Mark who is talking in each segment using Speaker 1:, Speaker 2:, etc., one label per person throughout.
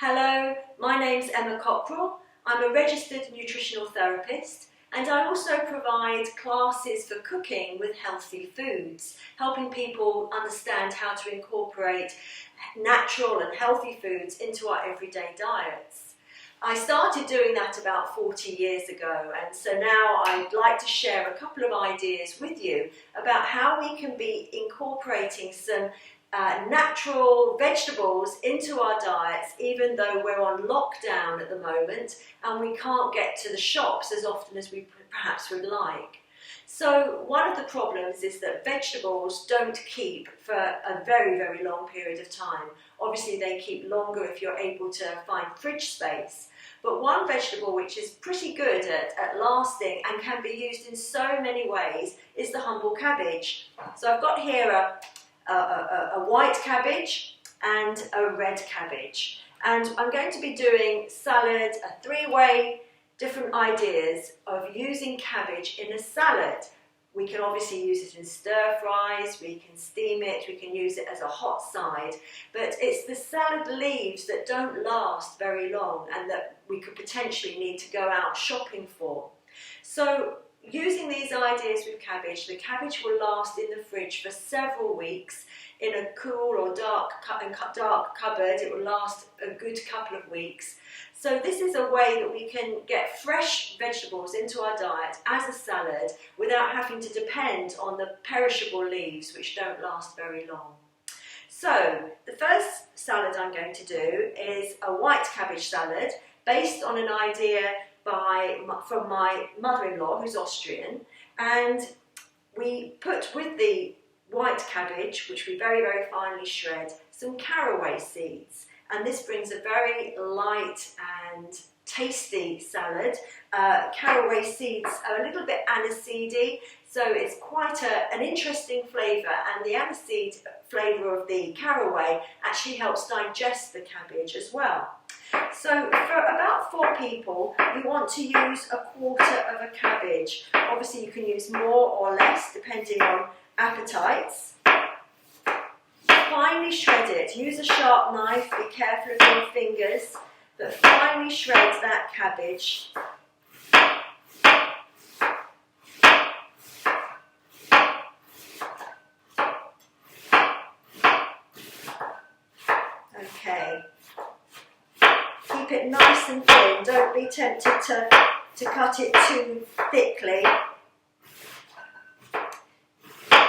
Speaker 1: Hello, my name's Emma Cockrell. I'm a registered nutritional therapist and I also provide classes for cooking with healthy foods, helping people understand how to incorporate natural and healthy foods into our everyday diets. I started doing that about 40 years ago, and so now I'd like to share a couple of ideas with you about how we can be incorporating some natural vegetables into our diets, even though we're on lockdown at the moment and we can't get to the shops as often as we perhaps would like. So one of the problems is that vegetables don't keep for a very long period of time. Obviously they keep longer if you're able to find fridge space. But one vegetable which is pretty good at lasting and can be used in so many ways is the humble cabbage. So I've got here a white cabbage and a red cabbage, and I'm going to be doing salad, a three-way different ideas of using cabbage in a salad. We can obviously use it in stir fries, we can steam it, we can use it as a hot side, but it's the salad leaves that don't last very long and that we could potentially need to go out shopping for. So using these ideas with cabbage, the cabbage will last in the fridge for several weeks in a cool or dark cupboard. It will last a good couple of weeks. So this is a way that we can get fresh vegetables into our diet as a salad without having to depend on the perishable leaves which don't last very long. So the first salad I'm going to do is a white cabbage salad based on an idea from my mother-in-law, who's Austrian, and we put with the white cabbage, which we very finely shred, some caraway seeds, and this brings a very light and tasty salad. Caraway seeds are a little bit aniseedy, so it's quite an interesting flavour, and the aniseed flavour of the caraway actually helps digest the cabbage as well. So for about 4 people, you want to use a quarter of a cabbage. Obviously you can use more or less depending on appetites. Finely shred it. Use a sharp knife, be careful of your fingers, but finely shred that cabbage. Okay. Keep it nice and thin, don't be tempted to cut it too thickly.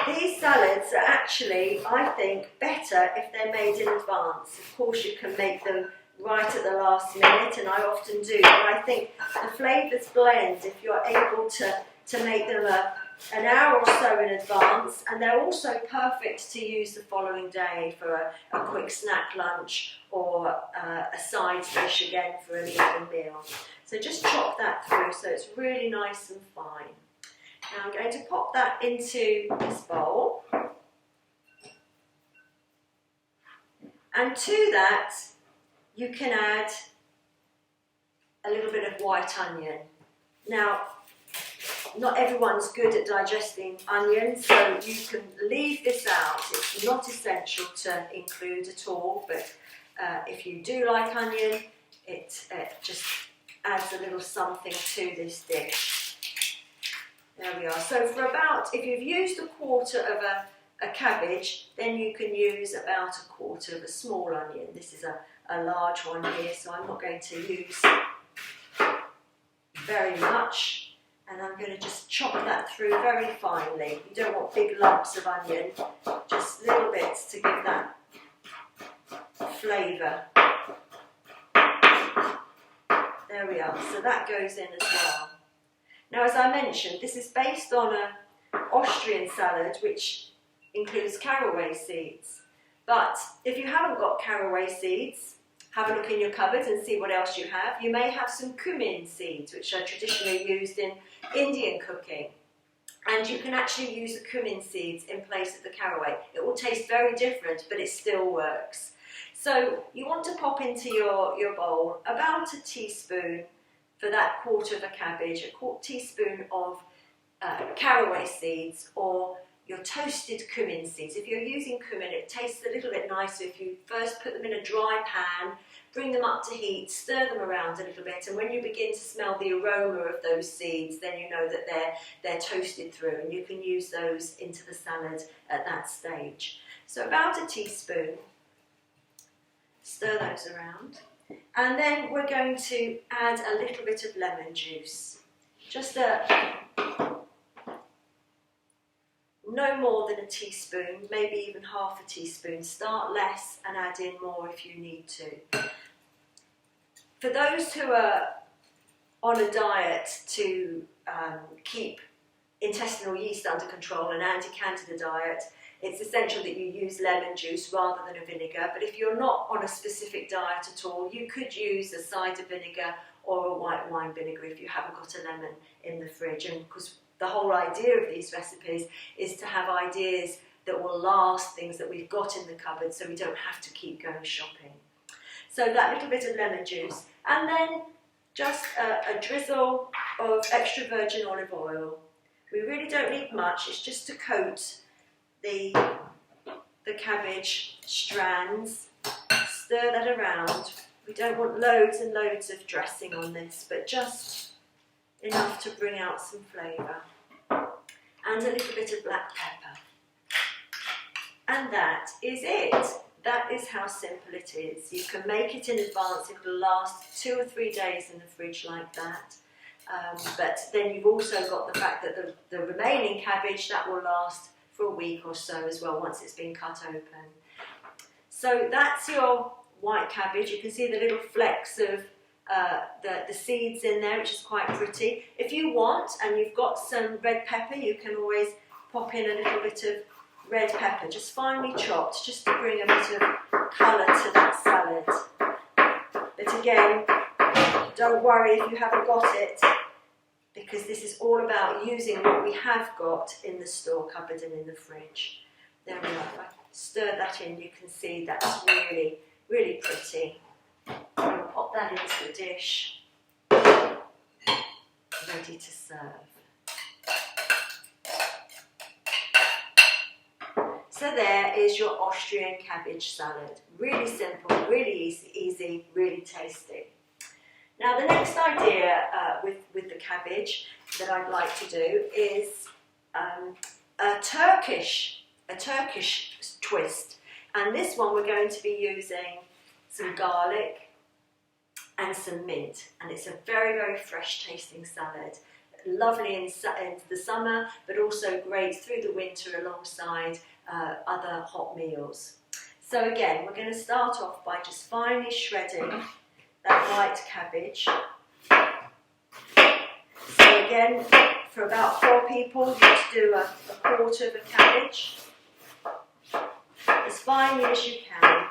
Speaker 1: These salads are actually, I think, better if they're made in advance. Of course you can make them right at the last minute, and I often do, but I think the flavours blend if you're able to make them an hour or so in advance, and they're also perfect to use the following day for a quick snack lunch or a side dish again for an evening meal. So just chop that through so it's really nice and fine. Now I'm going to pop that into this bowl, and to that you can add a little bit of white onion. Now not everyone's good at digesting onions, so you can leave this out. It's not essential to include at all, but if you do like onion, it just adds a little something to this dish. There we are. So for about, if you've used a quarter of a cabbage, then you can use about a quarter of a small onion. This is a large one here, so I'm not going to use very much. And I'm going to just chop that through very finely. You don't want big lumps of onion, just little bits to give that flavour. There we are, so that goes in as well. Now, as I mentioned, this is based on an Austrian salad which includes caraway seeds. But if you haven't got caraway seeds, have a look in your cupboard and see what else you have. You may have some cumin seeds, which are traditionally used in Indian cooking. And you can actually use the cumin seeds in place of the caraway. It will taste very different, but it still works. So you want to pop into your bowl about a teaspoon for that quarter of a cabbage, a teaspoon of caraway seeds, or your toasted cumin seeds. If you're using cumin, it tastes a little bit nicer if you first put them in a dry pan, bring them up to heat, stir them around a little bit, and when you begin to smell the aroma of those seeds, then you know that they're toasted through, and you can use those into the salad at that stage. So about a teaspoon, stir those around, and then we're going to add a little bit of lemon juice. Just no more than a teaspoon, maybe even half a teaspoon. Start less and add in more if you need to. For those who are on a diet to keep intestinal yeast under control, an anti-candida diet, it's essential that you use lemon juice rather than a vinegar. But if you're not on a specific diet at all, you could use a cider vinegar or a white wine vinegar if you haven't got a lemon in the fridge. And because the whole idea of these recipes is to have ideas that will last, things that we've got in the cupboard, so we don't have to keep going shopping. So that little bit of lemon juice, and then just a drizzle of extra virgin olive oil. We really don't need much, it's just to coat the cabbage strands. Stir that around. We don't want loads and loads of dressing on this, but just enough to bring out some flavour. And a little bit of black pepper. And that is it. That is how simple it is. You can make it in advance. It will last 2 or 3 days in the fridge like that. But then you've also got the fact that the remaining cabbage, that will last for a week or so as well once it's been cut open. So that's your white cabbage. You can see the little flecks of the seeds in there, which is quite pretty. If you want, and you've got some red pepper, you can always pop in a little bit of red pepper, just finely chopped, just to bring a bit of colour to that salad. But again, don't worry if you haven't got it, because this is all about using what we have got in the store cupboard and in the fridge. There we are. If I stir that in, you can see that's really, really pretty. I'll pop that into a dish, ready to serve. So there is your Austrian cabbage salad. Really simple, really easy, really tasty. Now the next idea with the cabbage that I'd like to do is a Turkish twist. And this one we're going to be using some garlic and some mint. And it's a very, very fresh tasting salad. Lovely in the summer, but also great through the winter alongside other hot meals. So again, we're going to start off by just finely shredding that white cabbage. So again, for about 4 people, you just do a quarter of a cabbage, as finely as you can.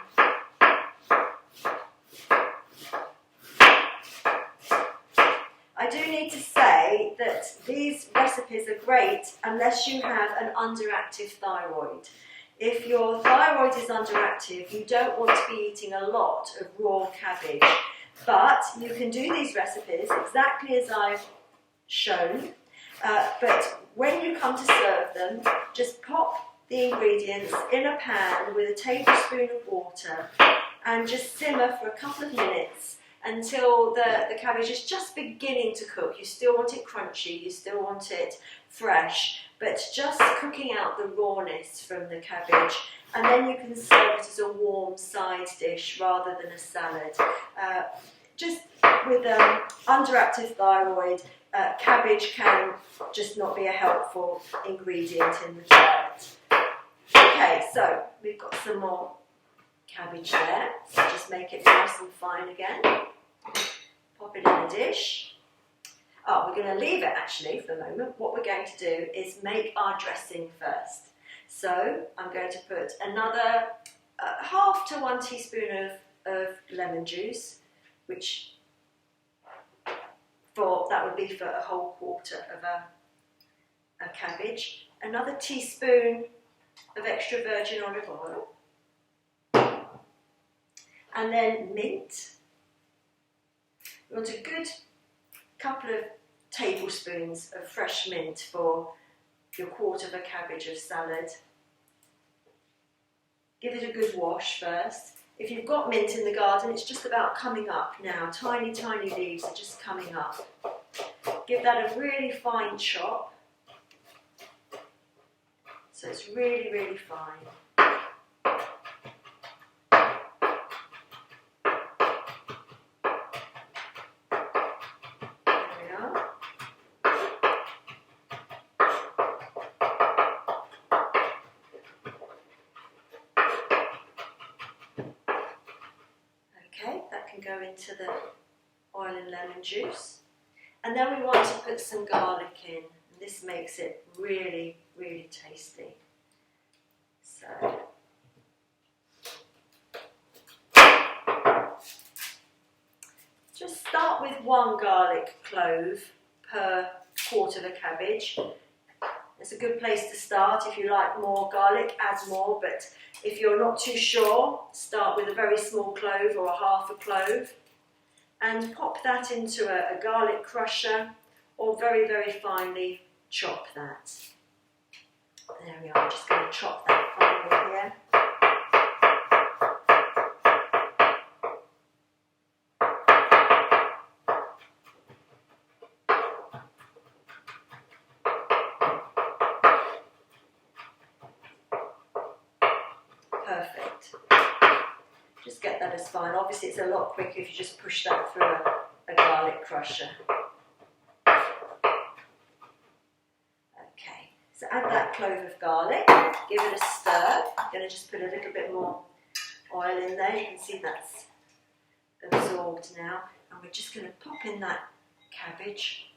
Speaker 1: I do need to say that these recipes are great unless you have an underactive thyroid. If your thyroid is underactive, you don't want to be eating a lot of raw cabbage. But you can do these recipes exactly as I've shown. But when you come to serve them, just pop the ingredients in a pan with a tablespoon of water and just simmer for a couple of minutes until the cabbage is just beginning to cook. You still want it crunchy, you still want it fresh, but just cooking out the rawness from the cabbage. And then you can serve it as a warm side dish rather than a salad. Just with underactive thyroid, cabbage can just not be a helpful ingredient in the diet. Okay, so we've got some more cabbage there. So just make it nice and fine again. Pop it in a dish. Oh, we're going to leave it actually for a moment. What we're going to do is make our dressing first. So I'm going to put another half to 1 teaspoon of lemon juice, which that would be for a whole quarter of a cabbage. Another teaspoon of extra virgin olive oil. And then mint. We want a good couple of tablespoons of fresh mint for your quarter of a cabbage of salad. Give it a good wash first. If you've got mint in the garden, it's just about coming up now. Tiny, tiny leaves are just coming up. Give that a really fine chop. So it's really, really fine. There we are. Okay, that can go into the oil and lemon juice. And then we want to put some garlic in. This makes it really, really tasty. So, just start with 1 garlic clove per quarter of a cabbage. It's a good place to start. If you like more garlic, add more, but if you're not too sure, start with a very small clove or a half a clove. And pop that into a garlic crusher, or very, very finely chop that. There we are, I'm just going to chop that finely here. Perfect. Just get that as fine. Obviously it's a lot quicker if you just push that through a garlic crusher. Okay, so add that clove of garlic, give it a stir. I'm going to just put a little bit more oil in there. You can see that's absorbed now. And we're just going to pop in that cabbage.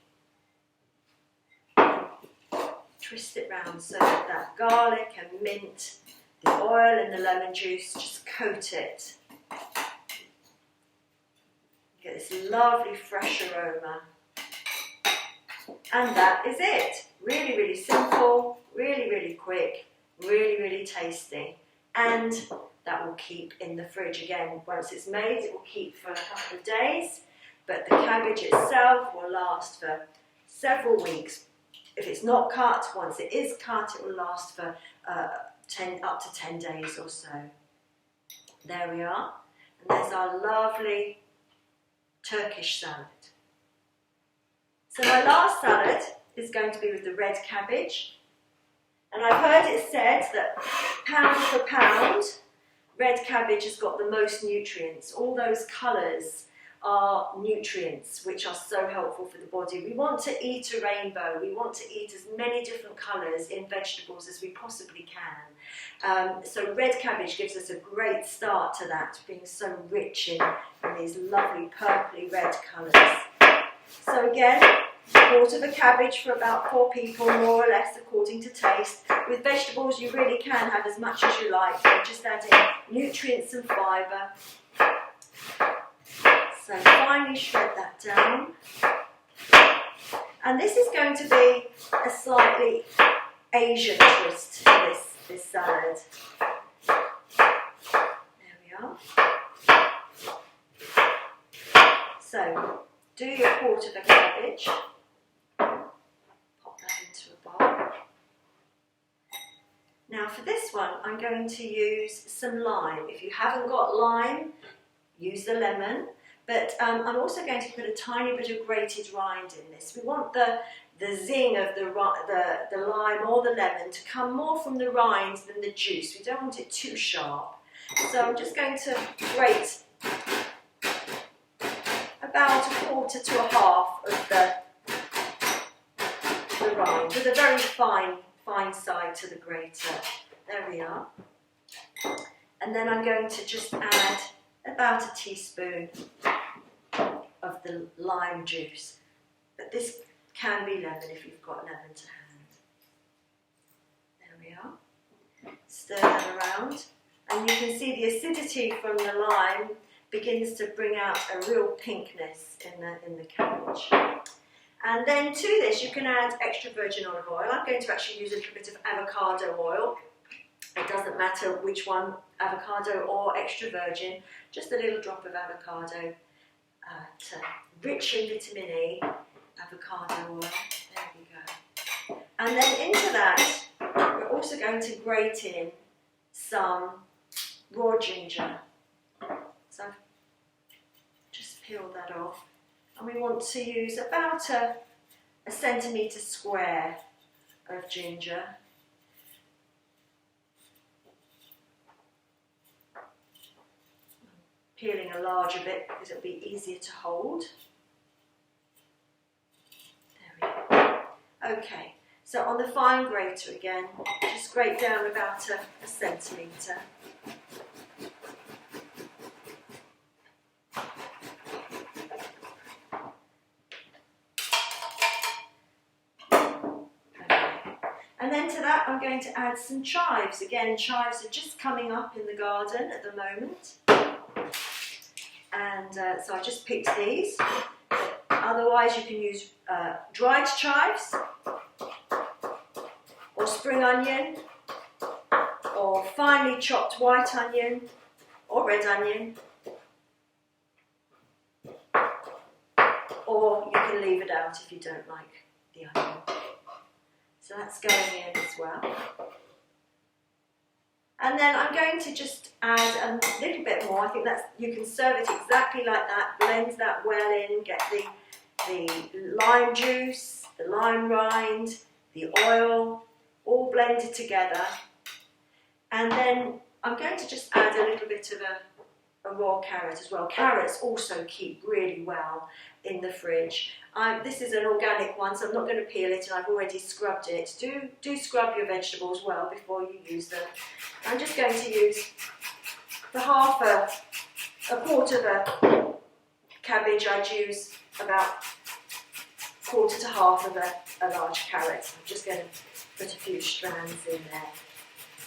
Speaker 1: Twist it round so that that garlic and mint, the oil and the lemon juice, just coat it. Get this lovely fresh aroma. And that is it. Really, really simple, really, really quick, really, really tasty. And that will keep in the fridge again. Once it's made, it will keep for a couple of days, but the cabbage itself will last for several weeks. If it's not cut, once it is cut, it will last for up to 10 days or so. There we are. And there's our lovely Turkish salad. So my last salad is going to be with the red cabbage. And I've heard it said that pound for pound, red cabbage has got the most nutrients. All those colours are nutrients which are so helpful for the body. We want to eat a rainbow. We want to eat as many different colours in vegetables as we possibly can. So red cabbage gives us a great start to that, being so rich in these lovely purpley red colours. So again, a quarter of a cabbage for about 4 people, more or less, according to taste. With vegetables, you really can have as much as you like. You're just adding nutrients and fibre. So finely shred that down. And this is going to be a slightly Asian twist to this salad. There we are. So do your quarter of a cabbage. Pop that into a bowl. Now for this one, I'm going to use some lime. If you haven't got lime, use the lemon. But I'm also going to put a tiny bit of grated rind in this. We want the zing of the lime or the lemon to come more from the rind than the juice. We don't want it too sharp. So I'm just going to grate about a quarter to a half of the rind with a very fine side to the grater. There we are. And then I'm going to just add about a teaspoon of the lime juice, but this can be lemon if you've got lemon to hand. There we are. Stir that around, and you can see the acidity from the lime begins to bring out a real pinkness in the cabbage. And then to this you can add extra virgin olive oil. I'm going to actually use a little bit of avocado oil. It doesn't matter which one, avocado or extra virgin, just a little drop of avocado rich in vitamin E, avocado oil, there we go. And then into that, we're also going to grate in some raw ginger. So I've just peeled that off. And we want to use about a centimetre square of ginger. Peeling a larger bit because it'll be easier to hold. There we go. Okay, so on the fine grater again, just grate down about a centimetre. And then to that I'm going to add some chives. Again, chives are just coming up in the garden at the moment. And so I just picked these. Otherwise you can use dried chives, or spring onion, or finely chopped white onion, or red onion. Or you can leave it out if you don't like the onion. So that's going in as well. And then I'm going to just add a little bit more. I think that's, you can serve it exactly like that, blend that well in, get the lime juice, the lime rind, the oil, all blended together. And then I'm going to just add a little bit of a raw carrot as well. Carrots also keep really well in the fridge. This is an organic one, so I'm not going to peel it, and I've already scrubbed it. Do scrub your vegetables well before you use them. I'm just going to use for a quarter of a cabbage. I'd use about quarter to half of a large carrot. I'm just going to put a few strands in there.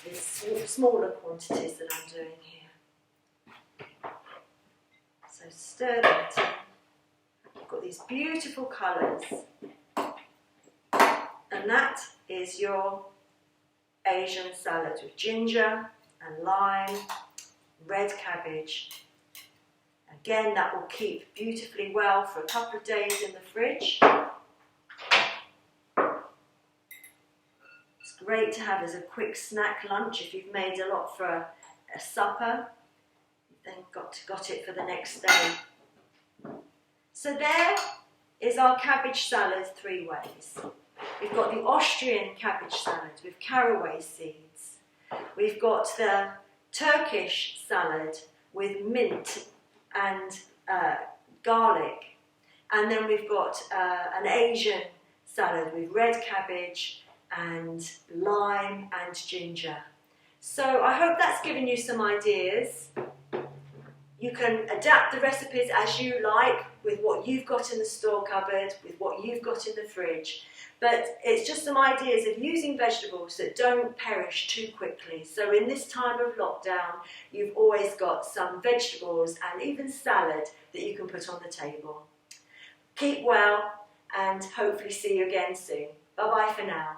Speaker 1: There's smaller quantities that I'm doing here. So stir that in. You've got these beautiful colours. And that is your Asian salad with ginger and lime, red cabbage. Again, that will keep beautifully well for a couple of days in the fridge. It's great to have as a quick snack lunch if you've made a lot for a supper. You've then got it for the next day. So there is our cabbage salad 3 ways. We've got the Austrian cabbage salad with caraway seeds. We've got the Turkish salad with mint and garlic. And then we've got an Asian salad with red cabbage and lime and ginger. So I hope that's given you some ideas. You can adapt the recipes as you like, with what you've got in the store cupboard, with what you've got in the fridge. But it's just some ideas of using vegetables that don't perish too quickly. So in this time of lockdown, you've always got some vegetables and even salad that you can put on the table. Keep well and hopefully see you again soon. Bye-bye for now.